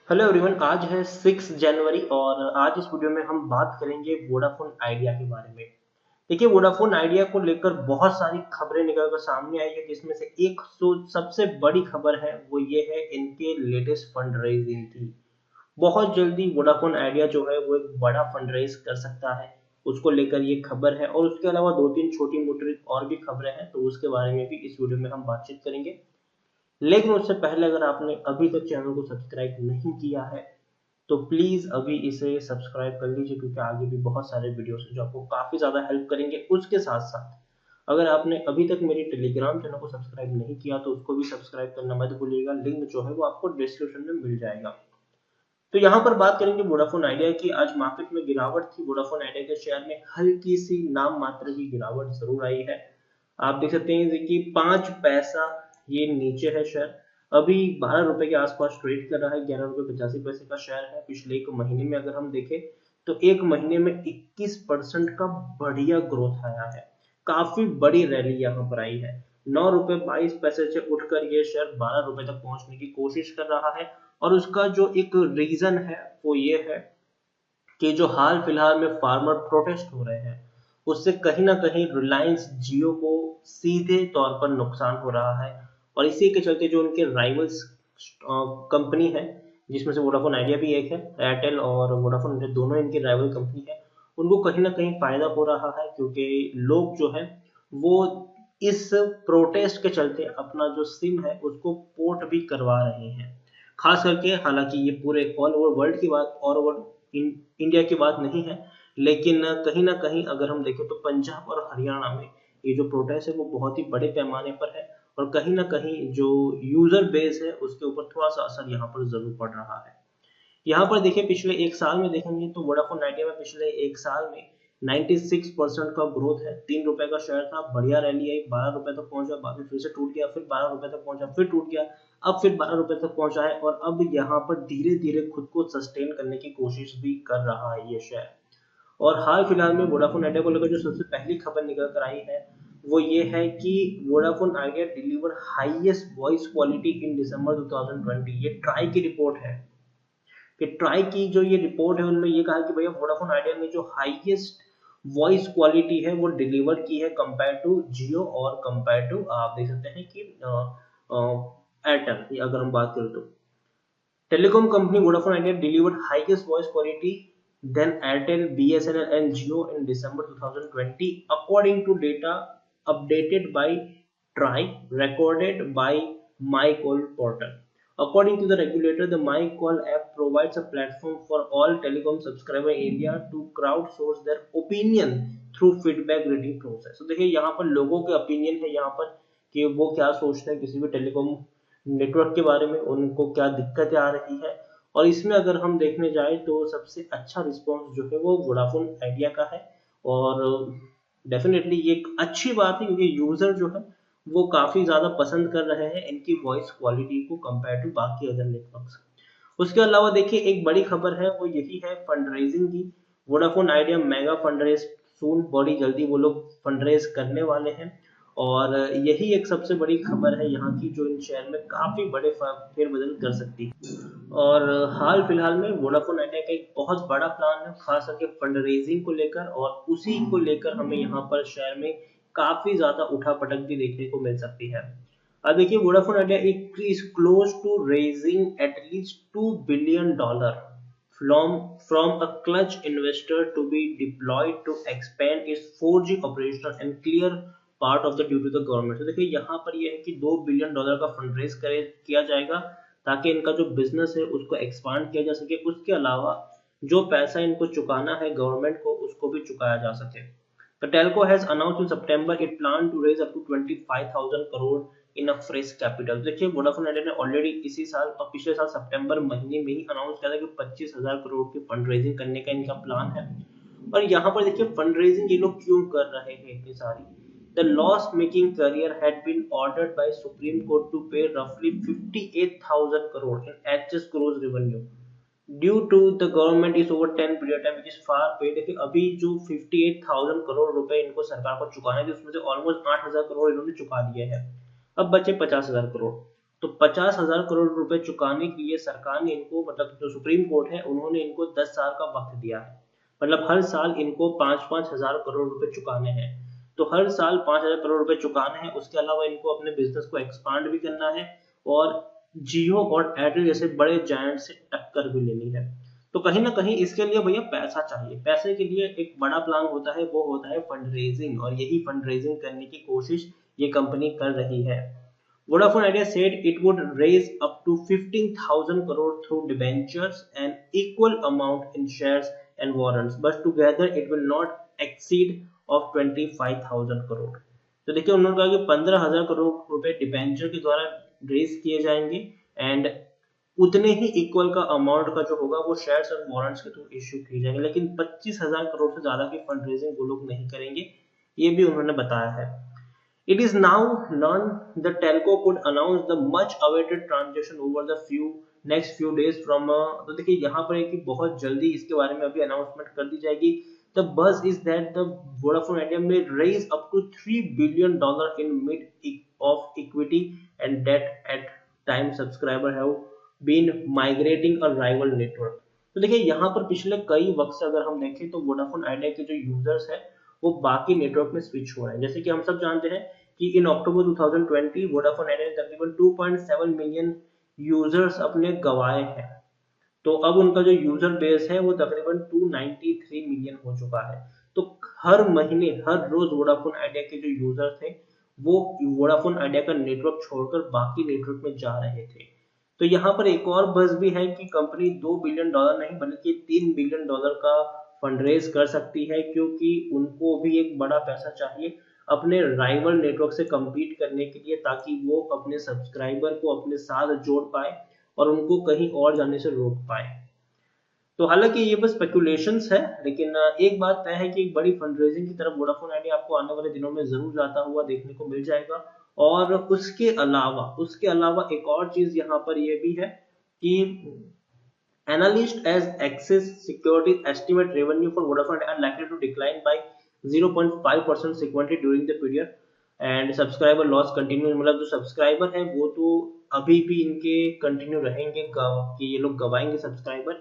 Hello everyone. आज है 6 जनवरी और आज इस वीडियो में हम बात करेंगे वोडाफोन आइडिया के बारे में। देखिए, वोडाफोन आइडिया को लेकर बहुत सारी खबरें निकल कर सामने आई है, जिसमें से एक सबसे बड़ी खबर है वो ये है इनके लेटेस्ट फंड रेजिंग की। बहुत जल्दी वोडाफोन आइडिया जो है वो एक बड़ा फंड रेज कर सकता है, उसको लेकर ये खबर है। और उसके अलावा दो तीन छोटी मोटी और भी खबरें हैं, तो उसके बारे में भी इस वीडियो में हम बातचीत करेंगे। लेकिन उससे पहले अगर आपने अभी तक चैनल को सब्सक्राइब नहीं किया है तो प्लीज अभी इसे सब्सक्राइब कर लीजिए, क्योंकि आगे भी बहुत सारे वीडियोस हैं जो आपको काफी ज्यादा हेल्प करेंगे। उसके साथ साथ अगर आपने अभी तक मेरी टेलीग्राम चैनल को सब्सक्राइब नहीं किया तो उसको भी सब्सक्राइब करना मत भूलिएगा, लिंक जो है वो आपको डिस्क्रिप्शन में मिल जाएगा। तो यहाँ पर बात करेंगे वोडाफोन आइडिया की। आज मार्केट में गिरावट थी, वोडाफोन आइडिया के शेयर में हल्की सी नाम मात्र की गिरावट जरूर आई है। आप देख सकते हैं कि 5 पैसा ये नीचे है शेयर। अभी 12 रुपए के आसपास ट्रेड कर रहा है, 11 रुपए 85 पैसे का शेयर है। पिछले एक महीने में अगर हम देखें तो एक महीने में 21% का बढ़िया ग्रोथ आया है। काफी बड़ी रैली यहाँ पर आई है। 9 रुपए 22 पैसे से उठकर ये शेयर 12 रुपए तक पहुंचने की कोशिश कर रहा है। और उसका जो एक रीजन है वो ये है कि जो हाल फिलहाल में फार्मर प्रोटेस्ट हो रहे हैं, उससे कहीं ना कहीं रिलायंस जियो को सीधे तौर पर नुकसान हो रहा है। और इसी के चलते जो उनके राइवल्स कंपनी है, जिसमें से वोडाफोन आइडिया भी एक है, एयरटेल और वोडाफोन इंडिया दोनों इनकी राइवल कंपनी है, उनको कहीं ना कहीं फायदा हो रहा है, क्योंकि लोग जो है वो इस प्रोटेस्ट के चलते अपना जो सिम है उसको पोर्ट भी करवा रहे हैं। खास करके, हालांकि ये पूरे ऑल ओवर वर्ल्ड की बात, ऑल ओवर इंडिया की बात नहीं है, लेकिन कहीं ना कहीं अगर हम देखें तो पंजाब और हरियाणा में ये जो प्रोटेस्ट है वो बहुत ही बड़े पैमाने पर है। और कहीं ना कहीं जो यूजर बेस है उसके ऊपर थोड़ा सा असर यहाँ पर जरूर पड़ रहा है। यहाँ पर देखिए, पिछले एक साल में देखेंगे तो वोडाफोन आइडिया में पिछले एक साल में 96% का ग्रोथ है। 3 रुपए का शेयर था, बढ़िया रैली आई, 12 रुपए तक पहुंचा, बाद में फिर से टूट गया, फिर 12 रुपए तक पहुंचा, फिर टूट गया, अब फिर 12 रुपए तक पहुंचा है। और अब यहाँ पर धीरे धीरे खुद को सस्टेन करने की कोशिश भी कर रहा है ये शेयर। और हाल फिलहाल में वोडाफोन आइडिया को लेकर जो सबसे पहली खबर निकल कर आई है वो ये है कि Vodafone Idea deliver highest voice quality in December 2020। ये ट्राई की रिपोर्ट है कि ट्राई की जो ये रिपोर्ट है उनमें ये कहा कि भैया वोडाफोन आइडिया ने जो हाईएस्ट वॉइस क्वालिटी है वो डिलीवर की है कंपेयर टू जियो और कंपेयर टू, आप देख सकते हैं कि एयरटेल। अगर हम बात करें तो telecom company Vodafone Idea delivered highest voice quality than Airtel, BSNL and Jio in December 2020 according to data updated by TRAI, recorded by MyCall portal. According to the regulator, the MyCall app provides a platform for all telecom subscribers in India to crowdsource their opinion through feedback rating process. तो देखिए, यहाँ पर लोगों के opinion है यहाँ पर कि वो क्या सोचते हैं किसी भी टेलीकॉम नेटवर्क के बारे में, उनको क्या दिक्कतें आ रही है। और इसमें अगर हम देखने जाए तो सबसे अच्छा रिस्पॉन्स जो है वो वोडाफोन आइडिया का है। और डेफिनेटली ये एक अच्छी बात है, क्योंकि यूजर जो है वो काफी ज्यादा पसंद कर रहे हैं इनकी वॉइस क्वालिटी को कंपेयर टू बाकी अदर नेटवर्क्स। उसके अलावा देखिए, एक बड़ी खबर है वो यही है फंड रेजिंग की। Vodafone Idea mega fund raise soon, बड़ी जल्दी वो लोग फंड रेज करने वाले हैं। और यही एक सबसे बड़ी खबर है यहाँ की, जो इन शेयर में काफी बड़े फेरबदल कर सकती है। और हाल फिलहाल में वोडाफोन आइडिया का एक बहुत बड़ा प्लान है, खास करके फंड रेजिंग को लेकर, और उसी को लेकर हमें यहाँ पर शेयर में काफी ज्यादा उठापटक भी देखने को मिल सकती है। अब देखिए, Vodafone Idea is close to raising at least $2 billion from a clutch investor to be deployed to expand its 4G operational and clear part of the due to the government। तो देखिए, यहाँ पर यह है कि $2 बिलियन का फंड रेज किया जाएगा, ताकि इनका जो बिजनेस है उसको एक्सपांड किया जा सके। उसके अलावा जो पैसा इनको चुकाना है गवर्नमेंट को, उसको भी चुकाया जा सके। The telco has announced in September it plan to raise up to 25,000 crore in a fresh capital। देखिए, वोडाफोन आइडिया ने ऑलरेडी इसी साल और पिछले साल सितंबर महीने में ही अनाउंस किया था कि 25,000 करोड़ की फंड रेजिंग करने का इनका प्लान है। और यहाँ पर देखिए, फंड रेजिंग ये लोग क्यों कर रहे हैं इतनी सारी। The loss-making carrier had been ordered by Supreme Court to pay roughly 58,000 crore in HS gross revenue due to the government is over 10 period time which is far pay. देखिए, अभी जो 58,000 करोड़ रुपए इनको सरकार को चुकाने थे, उसमें से ऑलमोस्ट 8,000 करोड़ इन्होंने चुका दिए हैं। अब बचे 50,000 करोड़। तो 50,000 करोड़ रुपए चुकाने के लिए सरकार ने इनको, मतलब जो सुप्रीम कोर्ट है, उन्होंने इनको 10 साल का वक्त दिया है। मतलब हर साल इनको 5-5 हजार करोड़ रुपए चुकाने हैं। तो हर साल 5,000 करोड़ रुपए चुकाने हैं। उसके अलावा इनको अपने बिजनेस को एक्सपांड भी करना है और जियो और एयरटेल जैसे बड़े जायंट से टक्कर भी लेनी है। तो कहीं ना कहीं इसके लिए भैया पैसा चाहिए। पैसे के लिए एक बड़ा प्लान होता है, वो होता है फंड रेजिंग, और यही फंड रेजिंग करने की कोशिश ये कंपनी कर रही है। Vodafone Idea said it would raise up to 15,000 crore through debentures and equal amount in shares and warrants, but together it will not exceed of 25,000 crore। तो देखिए उन्होंने कहा कि 15,000 करोड़ रुपए डिबेंचर के द्वारा रेज किए जाएंगे एंड उतने ही इक्वल का अमाउंट का जो होगा वो शेयर्स और वारंट्स के थ्रू इश्यू किए जाएंगे। लेकिन 25,000 करोड़ से ज्यादा की फंड रेजिंग वो लोग नहीं करेंगे, ये भी उन्होंने बताया है। It is now known the telco could announce the much awaited transaction over the next few days from तो देखिए यहाँ पर है कि बहुत जल्दी इसके बारे में अभी अनाउंसमेंट कर दी जाएगी। The buzz is that the Vodafone Idea may raise up to $3 billion in mid of equity and debt at time subscriber have been migrating a rival network। तो देखिए यहाँ पर पिछले कई वक्त से अगर हम देखें तो वोडाफोन आइडिया के जो यूजर्स है वो बाकी नेटवर्क में स्विच हो रहे हैं। जैसे कि हम सब जानते हैं कि इन अक्टूबर 2020 वोडाफोन आइडिया ने तकरीबन 2.7 मिलियन यूजर्स अपने गंवाए हैं। तो अब उनका जो यूजर बेस है वो तकरीबन 293 मिलियन हो चुका है। तो हर महीने हर रोज वोडाफोन आइडिया के जो यूजर थे वो वोडाफोन आइडिया का नेटवर्क छोड़कर बाकी नेटवर्क में जा रहे थे। तो यहाँ पर एक और बज़ भी है कि कंपनी $2 बिलियन नहीं बल्कि $3 बिलियन का फंड रेज कर सकती है, क्योंकि उनको भी एक बड़ा पैसा चाहिए अपने राइवल नेटवर्क से compete करने के लिए, ताकि वो अपने सब्सक्राइबर को अपने साथ जोड़ पाए और उनको कहीं और जाने से रोक पाए। तो हालांकि ये बस स्पेकुलेशंस है, लेकिन एक बात तय है कि एक बड़ी फंड रेजिंग की तरफ वोडाफोन आइडिया आपको आने वाले दिनों में जरूर जाता हुआ देखने को मिल जाएगा। और उसके अलावा एक और चीज यहाँ पर ये भी है कि Analysts as Axis Securities estimate revenue for Vodafone are likely to decline by 0.5% sequentially during the period and subscriber loss continues। मतलब जो सब्सक्राइबर है वो तो अभी भी इनके कंटिन्यू रहेंगे कि ये लोग गवाएंगे सब्सक्राइबर।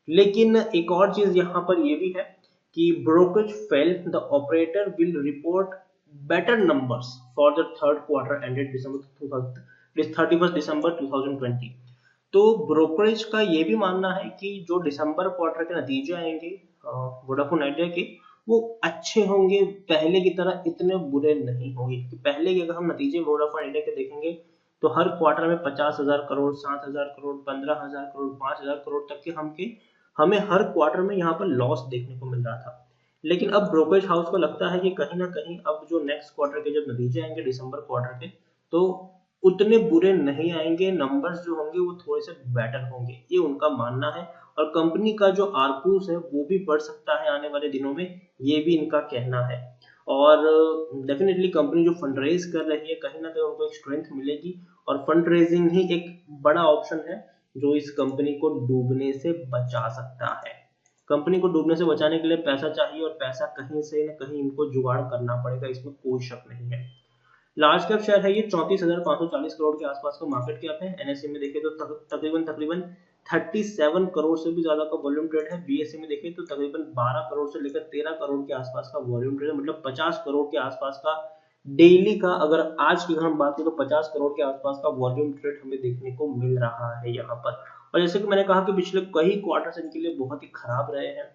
लेकिन एक और चीज यहाँ पर ये भी है कि brokerage fail, the operator will report better numbers for the third quarter ended December 31st December 2020। तो ब्रोकरेज का ये भी मानना है कि जो दिसंबर क्वार्टर के नतीजे आएंगे वोडाफोन आइडिया के वो अच्छे होंगे, पहले की तरह इतने बुरे नहीं होंगे। पहले के अगर हम नतीजे वोडाफोन आइडिया के देखेंगे तो हर क्वार्टर में 50,000 करोड़, 7,000 करोड़, 15,000 करोड़, 5,000 करोड़ तक के हमें हर क्वार्टर में यहाँ पर लॉस देखने को मिल रहा था। लेकिन अब ब्रोकरेज हाउस को लगता है कि कहीं ना कहीं अब जो नेक्स्ट क्वार्टर के जब नतीजे आएंगे दिसंबर क्वार्टर के, तो उतने बुरे नहीं आएंगे, नंबर्स जो होंगे वो थोड़े से बेटर होंगे, ये उनका मानना है। और कंपनी का जो आरपूस है वो भी बढ़ सकता है आने वाले दिनों में, ये भी इनका कहना है। और डेफिनेटली कंपनी जो फंड रेज कर रही है कहीं ना कहीं उनको एक स्ट्रेंथ मिलेगी, और फंड रेजिंग ही एक बड़ा ऑप्शन है जो इस कंपनी को डूबने से बचा सकता है। कंपनी को डूबने से बचाने के लिए पैसा चाहिए और पैसा कहीं से न कहीं इनको जुगाड़ करना पड़ेगा, इसमें कोई शक नहीं है। लार्ज कैप शेयर है ये 34,540 करोड़ के आसपास का मार्केट कैप है। एनएससी में देखें तो तकरीबन 37 करोड़ से भी ज्यादा का वॉल्यूम ट्रेड है। बीएससी में देखें तो तकरीबन 12 करोड़ से लेकर 13 करोड़ के आसपास का वॉल्यूम ट्रेड है। मतलब 50 करोड़ के आसपास का डेली का, अगर आज की हम बात करें तो 50 करोड़ के आसपास का वॉल्यूम ट्रेड हमें देखने को मिल रहा है यहाँ पर। और जैसे कि मैंने कहा कि पिछले कई क्वार्टर इनके लिए बहुत ही खराब रहे हैं।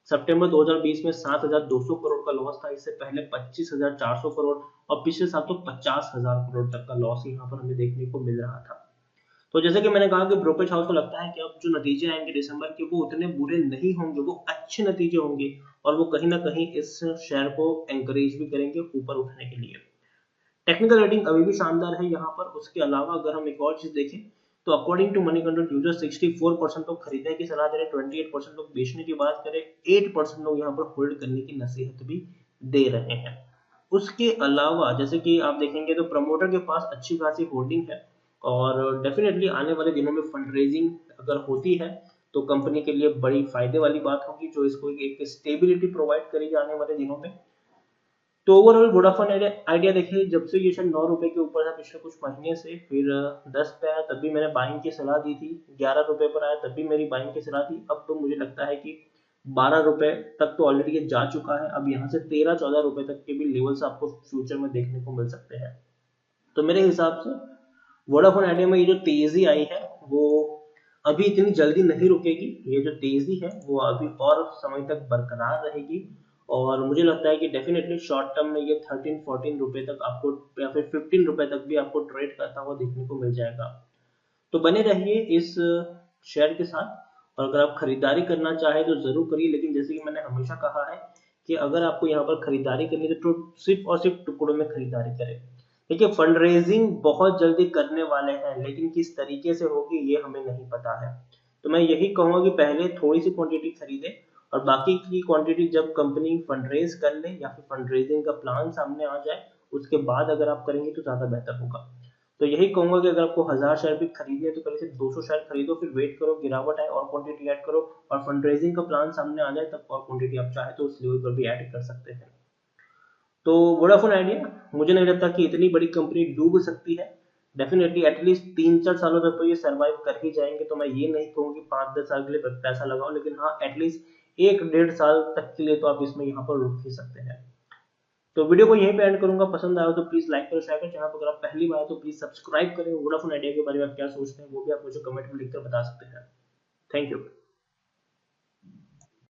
सितंबर 2020 में 7,200 करोड़ का लॉस था, इससे पहले 25,400 करोड़, और पिछले साल तो 50,000 करोड़ तक का लॉस यहाँ पर हमें देखने को मिल रहा था। तो जैसे कि मैंने कहा कि ब्रोकरेज हाउस को लगता है कि अब जो नतीजे आएंगे दिसंबर के वो उतने बुरे नहीं होंगे, वो अच्छे नतीजे होंगे, और वो कहीं ना कहीं इस शेयर को एंकरेज भी करेंगे ऊपर उठने के लिए। टेक्निकल रेटिंग अभी भी शानदार है यहाँ पर। उसके अलावा अगर हम एक और चीज देखें तो according to Moneycontrol user 64% लोग खरीदने की सलाह दे रहे हैं, 28% लोग बेचने की बात करें, 8% लोग यहाँ पर होल्ड करने की नसीहत भी दे रहे हैं। उसके अलावा जैसे कि आप देखेंगे तो प्रमोटर के पास अच्छी खासी होल्डिंग है, और डेफिनेटली आने वाले दिनों में फंड रेजिंग अगर होती है तो कंपनी के लिए बड़ी फायदे वाली बात होगी, जो इसको एक स्टेबिलिटी प्रोवाइड करेगी आने वाले दिनों में। तो ओवरऑल वोडाफोन आइडिया देखिए, जब से ये शायद 9 रुपए के ऊपर था पिछले कुछ महीने से, फिर 10 पे आया तब भी मैंने बाइंग की सलाह दी थी, 11 रुपए पर आया तब भी मेरी बाइंग की सलाह थी। अब तो मुझे लगता है कि 12 रुपए तक तो ऑलरेडी ये जा चुका है। अब यहाँ से 13-14 रुपए तक के भी लेवल्स आपको फ्यूचर में देखने को मिल सकते हैं। तो मेरे हिसाब से वोडाफोन आइडिया में ये जो तेजी आई है वो अभी इतनी जल्दी नहीं रुकेगी। ये जो तेजी है वो अभी और समय तक बरकरार रहेगी, और मुझे लगता है कि डेफिनेटली शॉर्ट टर्म में ये 13-14 रुपए तक आपको, या फिर 15 रुपए तक भी आपको ट्रेड करता हुआ देखने को मिल जाएगा। तो बने रहिए इस शेयर के साथ, और अगर आप खरीदारी करना चाहें तो जरूर करिए, लेकिन जैसे कि मैंने हमेशा कहा है कि अगर आपको यहाँ पर खरीदारी करनी है तो सिर्फ और सिर्फ टुकड़ों में खरीदारी करें। देखिए फंड रेजिंग बहुत जल्दी करने वाले हैं, लेकिन किस तरीके से होगी ये हमें नहीं पता है। तो मैं यही कहूंगा कि पहले थोड़ी सी क्वांटिटी खरीदे, और बाकी की क्वांटिटी जब कंपनी फंड रेज कर ले या फिर फंड रेजिंग का प्लान सामने आ जाए उसके बाद अगर आप करेंगे तो ज्यादा बेहतर होगा। तो यही कहूंगा कि अगर आपको 1000 शेयर भी खरीदने हैं तो पहले सिर्फ 200 शेयर खरीदो, फिर वेट करो गिरावट आए और क्वांटिटी ऐड करो, और फंड रेजिंग का प्लान सामने आ जाए तब और क्वांटिटी आप चाहे तो उस लेवल पर भी ऐड कर सकते हैं। तो वोडाफोन आइडिया मुझे नहीं लगता कि इतनी बड़ी कंपनी डूब सकती है। डेफिनेटली एटलीस्ट 3-4 सालों तक तो ये सर्वाइव कर ही जाएंगे। तो मैं ये नहीं कहूँ कि 5-10 साल के लिए पैसा लगाओ, लेकिन हाँ एटलीस्ट 1-1.5 साल तक के लिए तो आप इसमें यहाँ पर रुक ही सकते हैं। तो वीडियो को यहीं पे एंड करूंगा। पसंद आया तो प्लीज लाइक करो, शेयर करो। जहाँ पर अगर आप पहली बार तो प्लीज सब्सक्राइब करें। वोडाफोन आइडिया के बारे में आप क्या सोचते हैं वो भी आप मुझे कमेंट में लिखकर बता सकते हैं। Thank you.